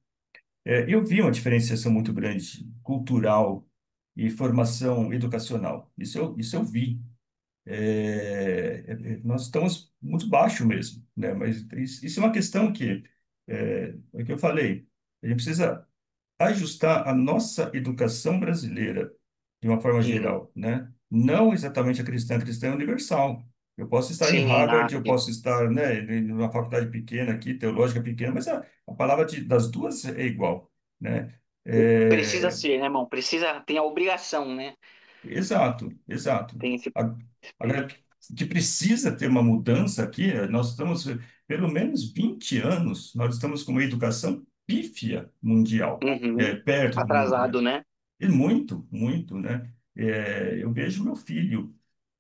[SPEAKER 1] Eu vi uma diferenciação muito grande cultural e formação educacional. Isso eu vi. Nós estamos muito baixo mesmo, né? Mas isso é uma questão é o que eu falei, a gente precisa ajustar a nossa educação brasileira de uma forma
[SPEAKER 2] Sim,
[SPEAKER 1] geral, né? Não exatamente a cristã é universal. Eu posso estar em
[SPEAKER 2] sim,
[SPEAKER 1] Harvard, eu posso estar, né, numa faculdade pequena aqui, teológica pequena, mas a palavra das duas é igual, né?
[SPEAKER 2] precisa
[SPEAKER 1] É,
[SPEAKER 2] ser, né, irmão? Precisa, tem a obrigação, né?
[SPEAKER 1] exato, exato.
[SPEAKER 2] Tem esse
[SPEAKER 1] A- Agora,
[SPEAKER 2] espírito.
[SPEAKER 1] que precisa ter uma mudança aqui, nós estamos, pelo menos 20 anos, nós estamos com uma educação pífia mundial,
[SPEAKER 2] Uhum.
[SPEAKER 1] perto do mundo, né?
[SPEAKER 2] Atrasado, né?
[SPEAKER 1] E muito, muito, né? Eu vejo meu filho.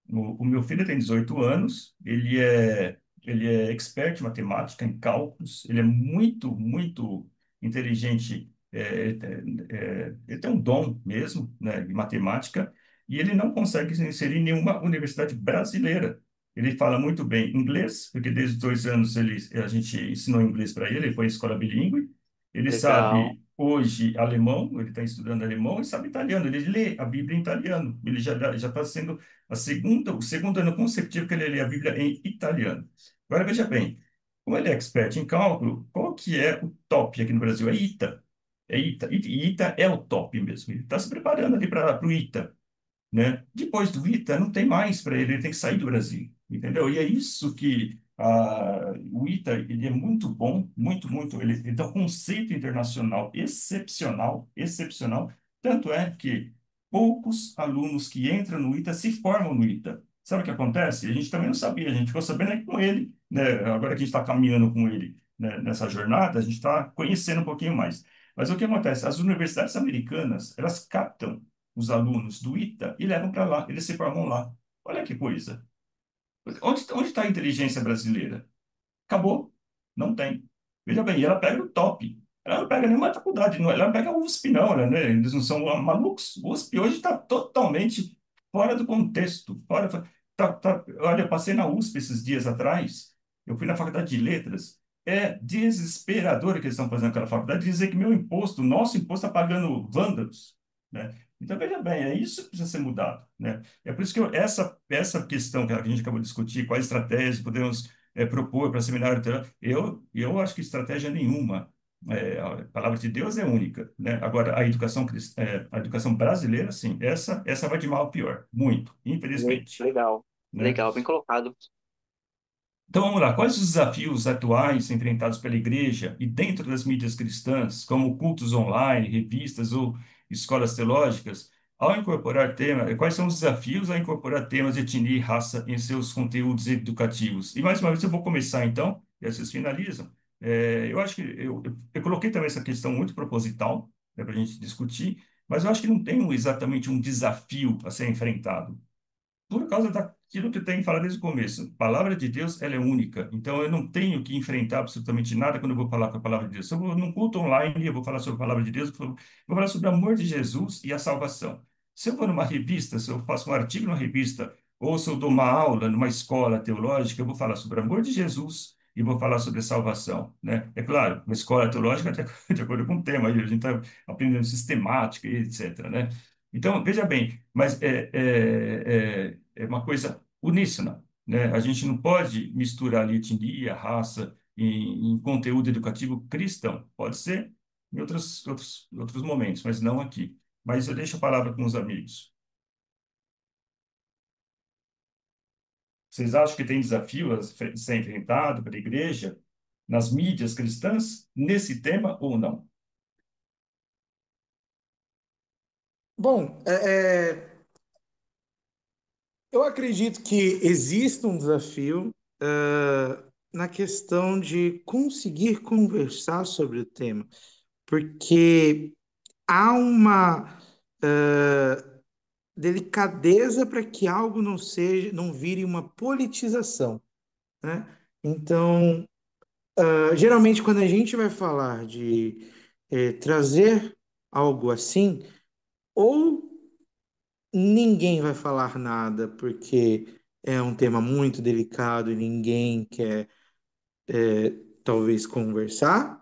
[SPEAKER 1] O meu filho tem 18 anos, ele é expert em matemática, em cálculos, ele é muito, muito inteligente, ele tem um dom mesmo, né, em matemática, e ele não consegue se inserir em nenhuma universidade brasileira. Ele fala muito bem inglês, porque desde os 2 anos a gente ensinou inglês para ele, ele foi em escola bilíngue. Ele
[SPEAKER 2] Legal.
[SPEAKER 1] sabe hoje alemão, ele está estudando alemão e sabe italiano, ele lê a Bíblia em italiano, ele já está sendo o segundo ano consecutivo que ele lê a Bíblia em italiano. Agora, veja bem, como ele é expert em cálculo, qual que é o top aqui no Brasil? É ITA. É ITA. E ITA é o top mesmo. Ele está se preparando ali para o ITA, né? Depois do ITA, não tem mais para ele, ele tem que sair do Brasil, entendeu? E é isso que o ITA, ele é muito bom, muito, muito, ele tem um conceito internacional excepcional, excepcional, tanto é que poucos alunos que entram no ITA se formam no ITA. Sabe o que acontece? A gente também não sabia, a gente ficou sabendo aí com ele, né? Agora que a gente está caminhando com ele, né, nessa jornada, a gente está conhecendo um pouquinho mais. Mas o que acontece? As universidades americanas, elas captam os alunos do ITA e levam para lá, eles se formam lá. Olha que coisa. Onde está a inteligência brasileira? Acabou. Não tem. Veja bem, e ela pega o top. Ela não pega nenhuma faculdade, ela não pega a USP, não, né? Eles não são malucos. O USP hoje está totalmente fora do contexto. Olha, eu passei na USP esses dias atrás, eu fui na faculdade de letras. É desesperador o que eles estão fazendo naquela faculdade, dizer que meu imposto, nosso imposto está pagando vândalos, né? Então, veja bem, é isso que precisa ser mudado, né? É por isso que essa questão que a gente acabou de discutir, quais estratégias podemos propor para seminário, eu acho que estratégia nenhuma. A palavra de Deus é única, né? Agora, a educação brasileira, sim, essa vai de mal a pior, muito, infelizmente,
[SPEAKER 2] Legal.
[SPEAKER 1] né?
[SPEAKER 2] Legal, bem colocado.
[SPEAKER 1] Então vamos lá, quais os desafios atuais enfrentados pela igreja e dentro das mídias cristãs, como cultos online, revistas ou escolas teológicas, ao incorporar temas, quais são os desafios ao incorporar temas de etnia e raça em seus conteúdos educativos? E mais uma vez eu vou começar então, e aí vocês finalizam. Eu acho que eu coloquei também essa questão muito proposital, né, para a gente discutir, mas eu acho que não tem exatamente um desafio a ser enfrentado por causa daquilo que eu tenho falado desde o começo. A palavra de Deus, ela é única. Então, eu não tenho que enfrentar absolutamente nada quando eu vou falar com a palavra de Deus. Se eu vou num culto online, eu vou falar sobre a palavra de Deus, vou falar sobre o amor de Jesus e a salvação. Se eu vou numa revista, se eu faço um artigo numa revista, ou se eu dou uma aula numa escola teológica, eu vou falar sobre o amor de Jesus e vou falar sobre a salvação, né? É claro, uma escola teológica de acordo com o tema, aí a gente está aprendendo sistemática e etc, né? Então, veja bem, mas é uma coisa uníssona, né? A gente não pode misturar ali etnia, raça em conteúdo educativo cristão. Pode ser em outros momentos, mas não aqui. Mas eu deixo a palavra com os amigos. Vocês acham que tem desafio a ser enfrentado pela igreja nas mídias cristãs nesse tema ou não?
[SPEAKER 3] Bom, eu acredito que existe um desafio, na questão de conseguir conversar sobre o tema, porque há uma delicadeza para que algo não vire uma politização, né? Então, geralmente quando a gente vai falar de trazer algo assim, ou ninguém vai falar nada, porque é um tema muito delicado e ninguém quer, talvez, conversar,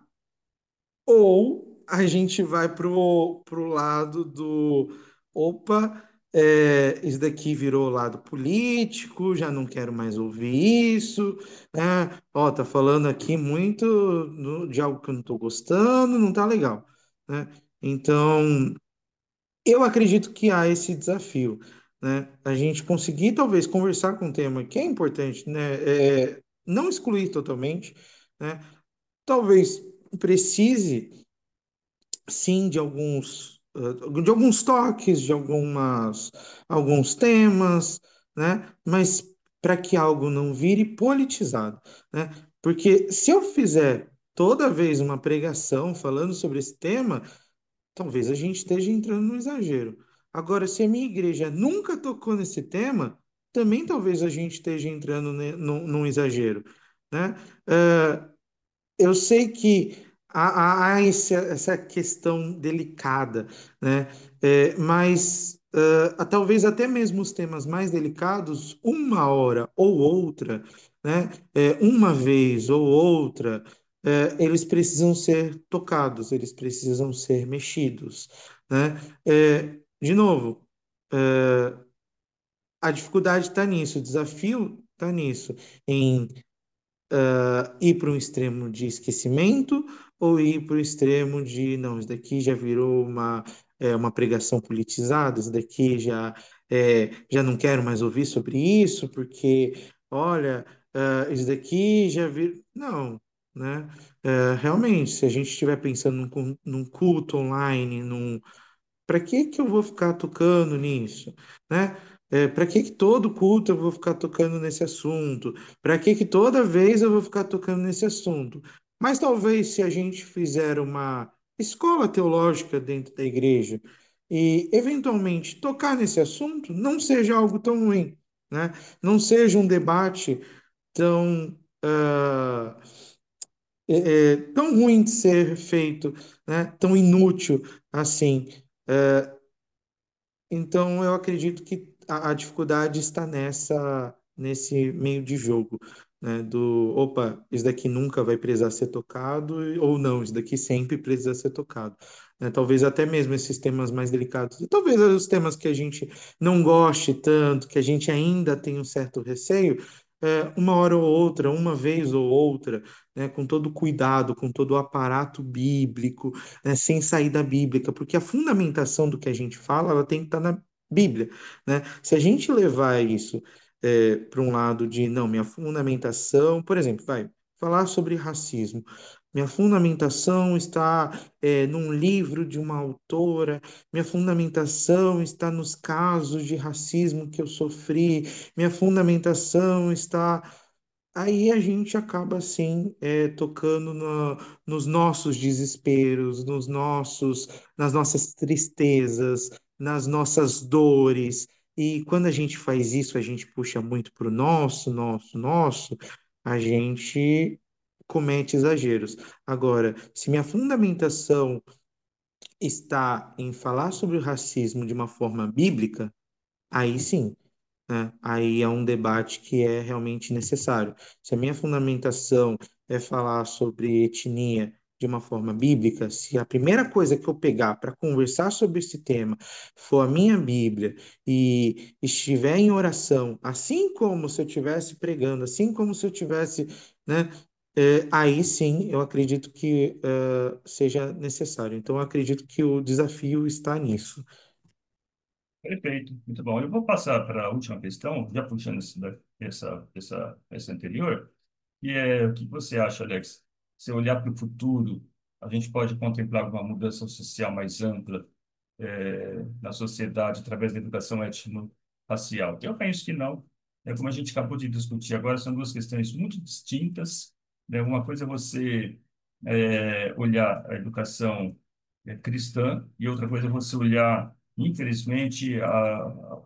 [SPEAKER 3] ou a gente vai pro lado do, opa, isso daqui virou lado político, já não quero mais ouvir isso, né? Ó, tá falando aqui muito de algo que eu não tô gostando, não tá legal, né? Então, eu acredito que há esse desafio, né? A gente conseguir talvez conversar com um tema que é importante, né? Não excluir totalmente, né? Talvez precise sim de alguns toques, de alguns temas, né? Mas para que algo não vire politizado, né? Porque se eu fizer toda vez uma pregação falando sobre esse tema, talvez a gente esteja entrando no exagero. Agora, se a minha igreja nunca tocou nesse tema, também talvez a gente esteja entrando num exagero, né? Eu sei que há essa questão delicada, né? Mas talvez até mesmo os temas mais delicados, uma hora ou outra, né? Uma vez ou outra, eles precisam ser tocados, eles precisam ser mexidos, né? De novo, a dificuldade está nisso, o desafio está nisso, em ir para um extremo de esquecimento ou ir para o extremo de, não, isso daqui já virou uma pregação politizada, isso daqui já não quero mais ouvir sobre isso, porque, olha, isso daqui já virou. Não, né? Realmente, se a gente estiver pensando num culto online, para que que eu vou ficar tocando nisso, né? Para que que todo culto eu vou ficar tocando nesse assunto? Para que que toda vez eu vou ficar tocando nesse assunto? Mas talvez se a gente fizer uma escola teológica dentro da igreja e eventualmente tocar nesse assunto, não seja algo tão ruim, né? Não seja um debate tão tão ruim de ser feito, né? Tão inútil assim. Então, eu acredito que a dificuldade está nesse meio de jogo, né? Opa, isso daqui nunca vai precisar ser tocado, ou não, isso daqui sempre precisa ser tocado, né? Talvez até mesmo esses temas mais delicados, e talvez os temas que a gente não goste tanto, que a gente ainda tem um certo receio, uma hora ou outra, uma vez ou outra, né? Com todo cuidado, com todo o aparato bíblico, né, sem sair da Bíblia, porque a fundamentação do que a gente fala, ela tem que estar na Bíblia, né? Se a gente levar isso para um lado de, não, minha fundamentação, por exemplo, vai falar sobre racismo. Minha fundamentação está num livro de uma autora, minha fundamentação está nos casos de racismo que eu sofri, minha fundamentação está. Aí a gente acaba assim tocando nos nossos desesperos, nas nossas tristezas, nas nossas dores. E quando a gente faz isso, a gente puxa muito para o nosso, a gente comete exageros. Agora, se minha fundamentação está em falar sobre o racismo de uma forma bíblica, aí sim, né? Aí é um debate que é realmente necessário. Se a minha fundamentação é falar sobre etnia de uma forma bíblica, se a primeira coisa que eu pegar para conversar sobre esse tema for a minha Bíblia e estiver em oração, assim como se eu estivesse pregando, assim como se eu tivesse, né? Aí sim, eu acredito que seja necessário. Então, eu acredito que o desafio está nisso.
[SPEAKER 1] Perfeito, muito bom. Eu vou passar para a última questão, já puxando essa anterior, e é o que você acha, Alex? Se olhar para o futuro, a gente pode contemplar uma mudança social mais ampla na sociedade através da educação étnico-racial? Eu penso que não. É como a gente acabou de discutir agora, são duas questões muito distintas, né? Uma coisa é você olhar a educação cristã e outra coisa é você olhar, infelizmente,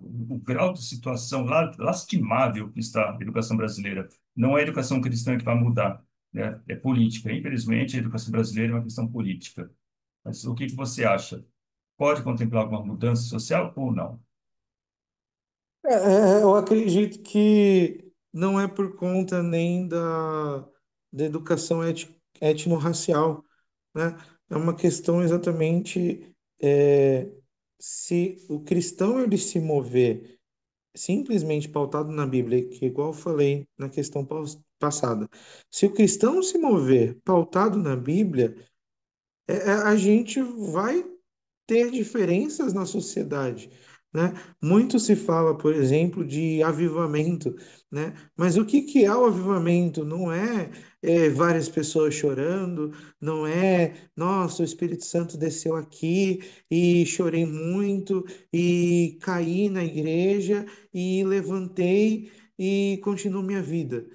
[SPEAKER 1] o grau de situação lastimável que está a educação brasileira. Não é a educação cristã que vai mudar, né? É política. Infelizmente, a educação brasileira é uma questão política. Mas o que que você acha? Pode contemplar alguma mudança social ou não?
[SPEAKER 3] Eu acredito que não é por conta nem da educação étnico-racial, né? É uma questão exatamente é, se o cristão ele se mover simplesmente pautado na Bíblia, que igual eu falei na questão passada, se o cristão se mover pautado na Bíblia, a gente vai ter diferenças na sociedade, né? Muito se fala, por exemplo, de avivamento, né? Mas o que que é o avivamento? Não várias pessoas chorando, não é, nossa, o Espírito Santo desceu aqui e chorei muito e caí na igreja e levantei e continuo minha vida.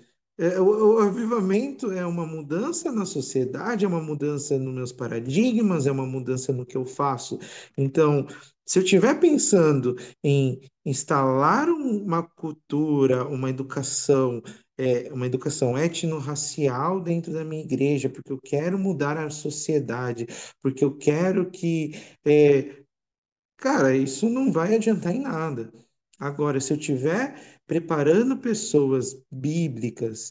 [SPEAKER 3] O avivamento é uma mudança na sociedade, é uma mudança nos meus paradigmas, é uma mudança no que eu faço. Então, se eu estiver pensando em instalar uma cultura, uma educação étnico-racial dentro da minha igreja, porque eu quero mudar a sociedade, porque eu quero que cara, isso não vai adiantar em nada. Agora, se eu tiver preparando pessoas bíblicas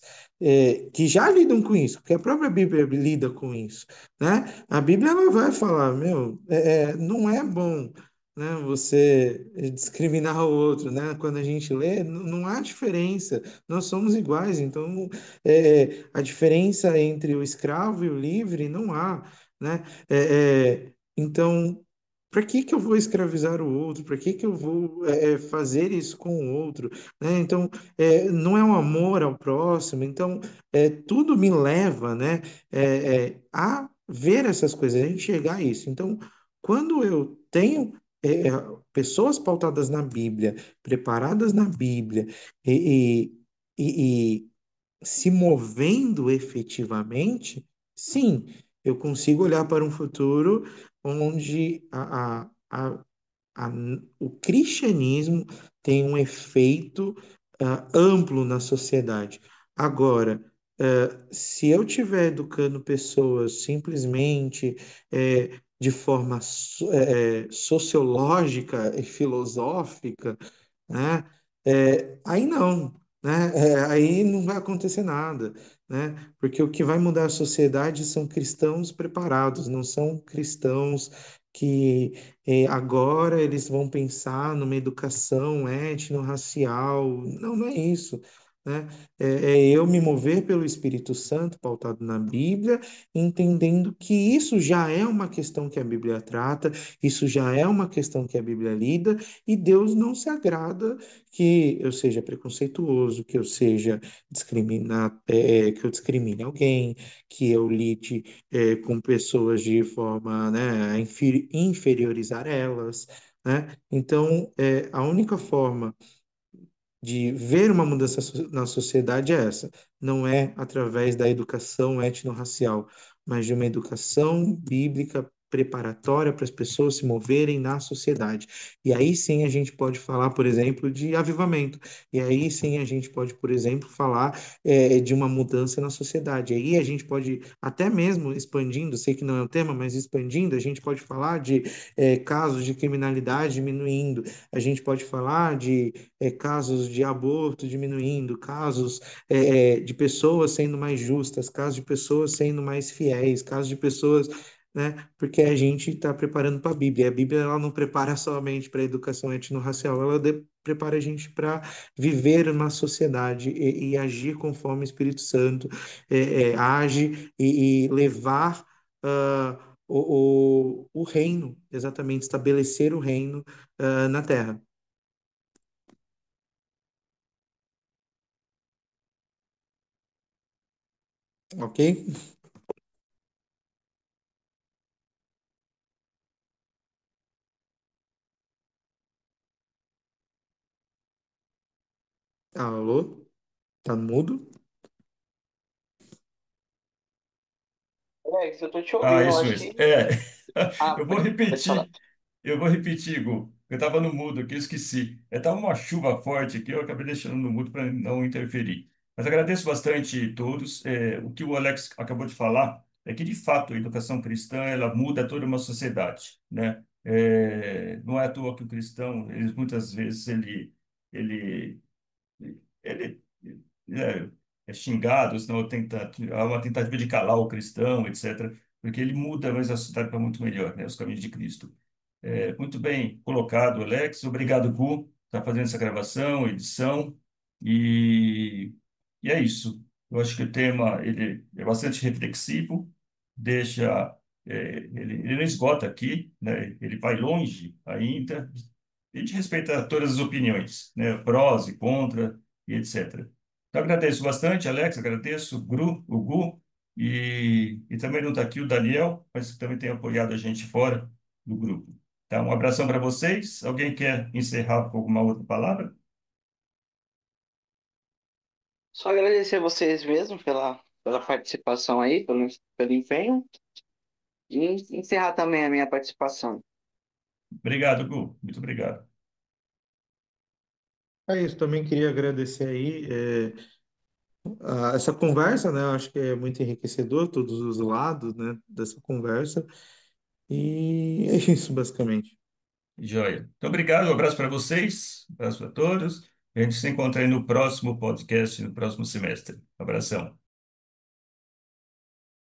[SPEAKER 3] que já lidam com isso, porque a própria Bíblia lida com isso, né? A Bíblia ela vai falar, meu, não é bom, né? Você discriminar o outro, né? Quando a gente lê, não há diferença. Nós somos iguais. Então, a diferença entre o escravo e o livre não há, né? Então para que que eu vou escravizar o outro? Para que que eu vou fazer isso com o outro? Né? Então, não é um amor ao próximo. Então, tudo me leva, né, a ver essas coisas, a enxergar isso. Então, quando eu tenho pessoas pautadas na Bíblia, preparadas na Bíblia e se movendo efetivamente, sim, eu consigo olhar para um futuro onde a- o cristianismo tem um efeito amplo na sociedade. Agora, se eu estiver educando pessoas simplesmente de forma sociológica e filosófica, né? Aí não, né? Aí não vai acontecer nada, né? Porque o que vai mudar a sociedade são cristãos preparados, não são cristãos que agora eles vão pensar numa educação étnico-racial. Não, não é isso. Né? É eu me mover pelo Espírito Santo, pautado na Bíblia, entendendo que isso já é uma questão que a Bíblia trata, isso já é uma questão que a Bíblia lida, e Deus não se agrada que eu seja preconceituoso, que eu seja que eu discrimine alguém, que eu lide com pessoas de forma, né, a inferiorizar elas, né? Então, a única forma de ver uma mudança na sociedade é essa. Não é através da educação étnico-racial, mas de uma educação bíblica preparatória para as pessoas se moverem na sociedade. E aí sim a gente pode falar, por exemplo, de avivamento. E aí sim a gente pode, por exemplo, falar de uma mudança na sociedade. Aí a gente pode, até mesmo expandindo, sei que não é o tema, mas expandindo, a gente pode falar de casos de criminalidade diminuindo, a gente pode falar de casos de aborto diminuindo, casos de pessoas sendo mais justas, casos de pessoas sendo mais fiéis, casos de pessoas, né? Porque a gente está preparando para a Bíblia. A Bíblia ela não prepara somente para a educação étnico-racial, ela prepara a gente para viver uma sociedade e agir conforme o Espírito Santo age e levar o reino, exatamente, estabelecer o reino na Terra. Ok? Alô? Tá mudo?
[SPEAKER 2] Alex, eu tô te
[SPEAKER 1] Ah,
[SPEAKER 2] ouvindo, eu
[SPEAKER 1] isso
[SPEAKER 2] acho
[SPEAKER 1] mesmo.
[SPEAKER 2] que.
[SPEAKER 1] É,
[SPEAKER 2] Ah,
[SPEAKER 1] eu vou
[SPEAKER 2] pode falar.
[SPEAKER 1] repetir, eu vou repetir, Gu. Eu estava no mudo aqui, eu esqueci. Estava uma chuva forte aqui, eu acabei deixando no mudo para não interferir. Mas agradeço bastante a todos. O que o Alex acabou de falar é que, de fato, a educação cristã ela muda toda uma sociedade, né? Não é à toa que o cristão, muitas vezes, ele, ele é, é xingado, senão há uma tentativa de calar o cristão, etc., porque ele muda mas a sociedade para muito melhor, né? Os caminhos de Cristo. Muito bem colocado, Alex. Obrigado, Gu, por estar fazendo essa gravação, edição. E, e é isso. Eu acho que o tema ele é bastante reflexivo, deixa, ele não esgota aqui, né? Ele vai longe ainda. A gente respeita todas as opiniões, né? Prós e contra, e etc. Então, agradeço bastante, Alex, agradeço o Gu, e também não está aqui o Daniel, mas que também tem apoiado a gente fora do grupo. Tá, um abração para vocês. Alguém quer encerrar com alguma outra palavra?
[SPEAKER 2] Só agradecer a vocês mesmo pela participação aí, pelo empenho, e encerrar também a minha participação.
[SPEAKER 1] Obrigado, Gu. Muito obrigado.
[SPEAKER 3] É isso, também queria agradecer aí essa conversa, né? Eu acho que é muito enriquecedor todos os lados, né, dessa conversa. E é isso, basicamente.
[SPEAKER 1] Joia. Muito obrigado. Um abraço para vocês. Um abraço para todos. A gente se encontra aí no próximo podcast, no próximo semestre. Um abração.